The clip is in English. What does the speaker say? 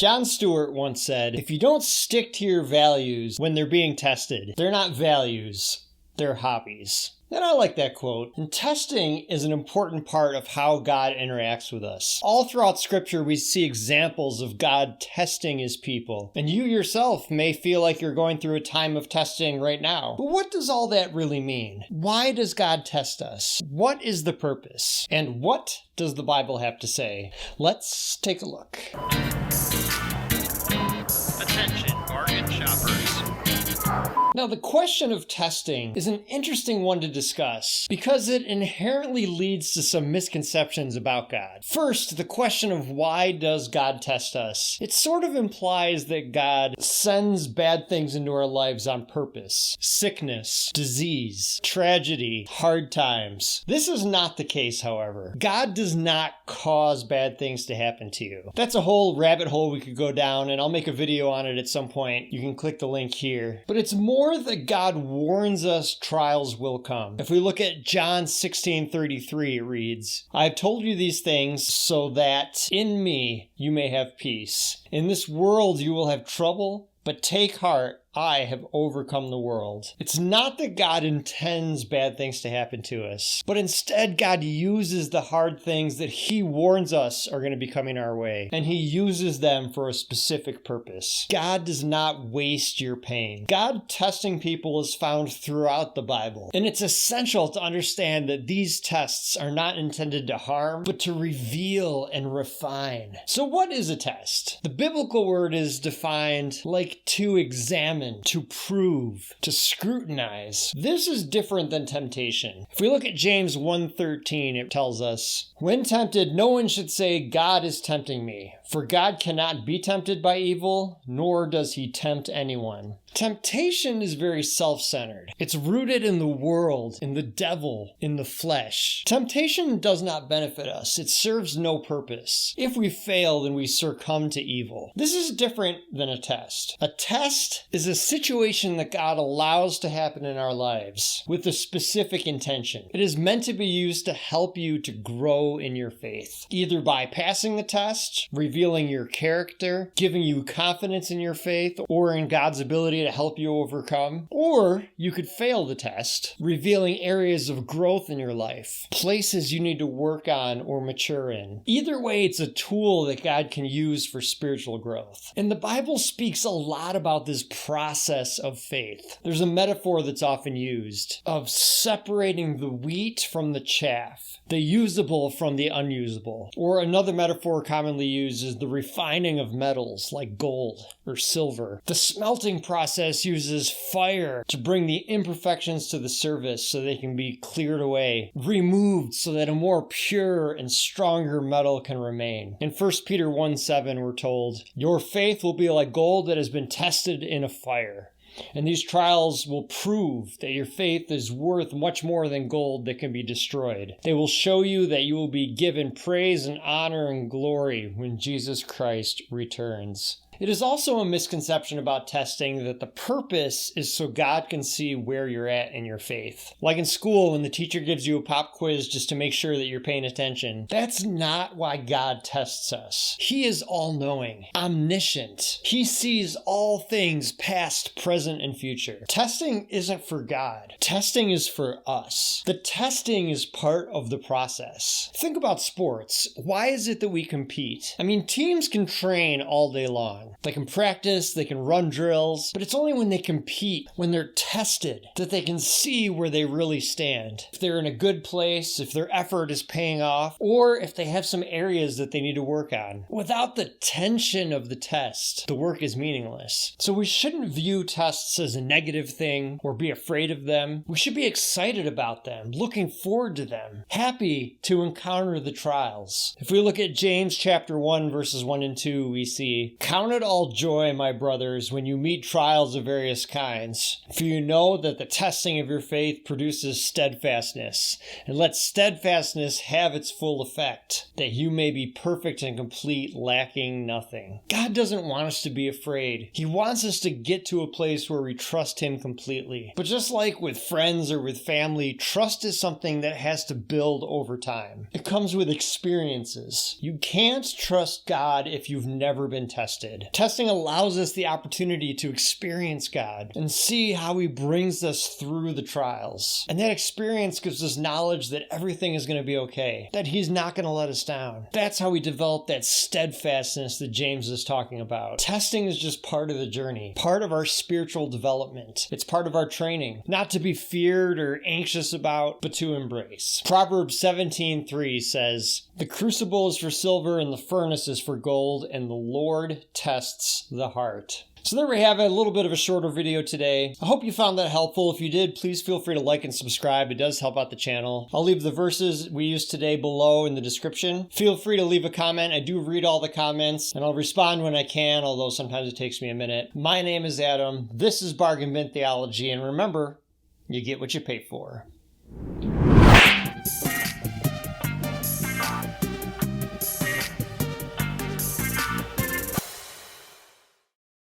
Jon Stewart once said, "If you don't stick to your values when they're being tested, they're not values, they're hobbies." And I like that quote. And testing is an important part of how God interacts with us. All throughout Scripture, we see examples of God testing his people. And you yourself may feel like you're going through a time of testing right now. But what does all that really mean? Why does God test us? What is the purpose? And what does the Bible have to say? Let's take a look. Attention, bargain shoppers. Now, the question of testing is an interesting one to discuss because it inherently leads to some misconceptions about God. First, the question of why does God test us? It sort of implies that God sends bad things into our lives on purpose. Sickness, disease, tragedy, hard times. This is not the case, however. God does not cause bad things to happen to you. That's a whole rabbit hole we could go down, and I'll make a video on it at some point. You can click the link here. But it's more that God warns us trials will come. If we look at John 16:33, it reads, "I have told you these things so that in me you may have peace. In this world you will have trouble, but take heart, I have overcome the world." It's not that God intends bad things to happen to us, but instead God uses the hard things that he warns us are going to be coming our way, and he uses them for a specific purpose. God does not waste your pain. God testing people is found throughout the Bible, and it's essential to understand that these tests are not intended to harm, but to reveal and refine. So what is a test? The biblical word is defined like to examine, to prove, to scrutinize. This is different than temptation. If we look at James 1:13, it tells us, "When tempted, no one should say, 'God is tempting me,' for God cannot be tempted by evil, nor does he tempt anyone." Temptation is very self-centered. It's rooted in the world, in the devil, in the flesh. Temptation does not benefit us. It serves no purpose. If we fail, then we succumb to evil. This is different than a test. A test is a situation that God allows to happen in our lives with a specific intention. It is meant to be used to help you to grow in your faith, either by passing the test, revealing your character, giving you confidence in your faith, or in God's ability to help you overcome. Or you could fail the test, revealing areas of growth in your life, places you need to work on or mature in. Either way, it's a tool that God can use for spiritual growth. And the Bible speaks a lot about this process of faith. There's a metaphor that's often used of separating the wheat from the chaff, the usable from the unusable. Or another metaphor commonly used is the refining of metals like gold or silver. The smelting process uses fire to bring the imperfections to the surface so they can be cleared away, removed so that a more pure and stronger metal can remain. In 1 Peter 1:7, we're told, "Your faith will be like gold that has been tested in a fire. And these trials will prove that your faith is worth much more than gold that can be destroyed. They will show you that you will be given praise and honor and glory when Jesus Christ returns." It is also a misconception about testing that the purpose is so God can see where you're at in your faith. Like in school, when the teacher gives you a pop quiz just to make sure that you're paying attention. That's not why God tests us. He is all-knowing, omniscient. He sees all things past, present, and future. Testing isn't for God. Testing is for us. The testing is part of the process. Think about sports. Why is it that we compete? I mean, teams can train all day long. They can practice, they can run drills, but it's only when they compete, when they're tested, that they can see where they really stand. If they're in a good place, if their effort is paying off, or if they have some areas that they need to work on. Without the tension of the test, the work is meaningless. So we shouldn't view tests as a negative thing or be afraid of them. We should be excited about them, looking forward to them, happy to encounter the trials. If we look at James chapter 1, verses 1 and 2, we see, "Count it it all joy, my brothers, when you meet trials of various kinds, for you know that the testing of your faith produces steadfastness, and let steadfastness have its full effect, that you may be perfect and complete, lacking nothing. God doesn't want us to be afraid. He wants us to get to a place where we trust Him completely. But just like with friends or with family, trust is something that has to build over time. It comes with experiences. You can't trust God if you've never been tested. Testing allows us the opportunity to experience God and see how He brings us through the trials. And that experience gives us knowledge that everything is going to be okay, that He's not going to let us down. That's how we develop that steadfastness that James is talking about. Testing is just part of the journey, part of our spiritual development. It's part of our training, not to be feared or anxious about, but to embrace. Proverbs 17:3 says, "The crucible is for silver and the furnace is for gold, and the Lord tests the heart." So there we have it, a little bit of a shorter video today. I hope you found that helpful. If you did, please feel free to like and subscribe. It does help out the channel. I'll leave the verses we used today below in the description. Feel free to leave a comment. I do read all the comments, and I'll respond when I can, although sometimes it takes me a minute. My name is Adam. This is Bargain Bin Theology, and remember, you get what you pay for.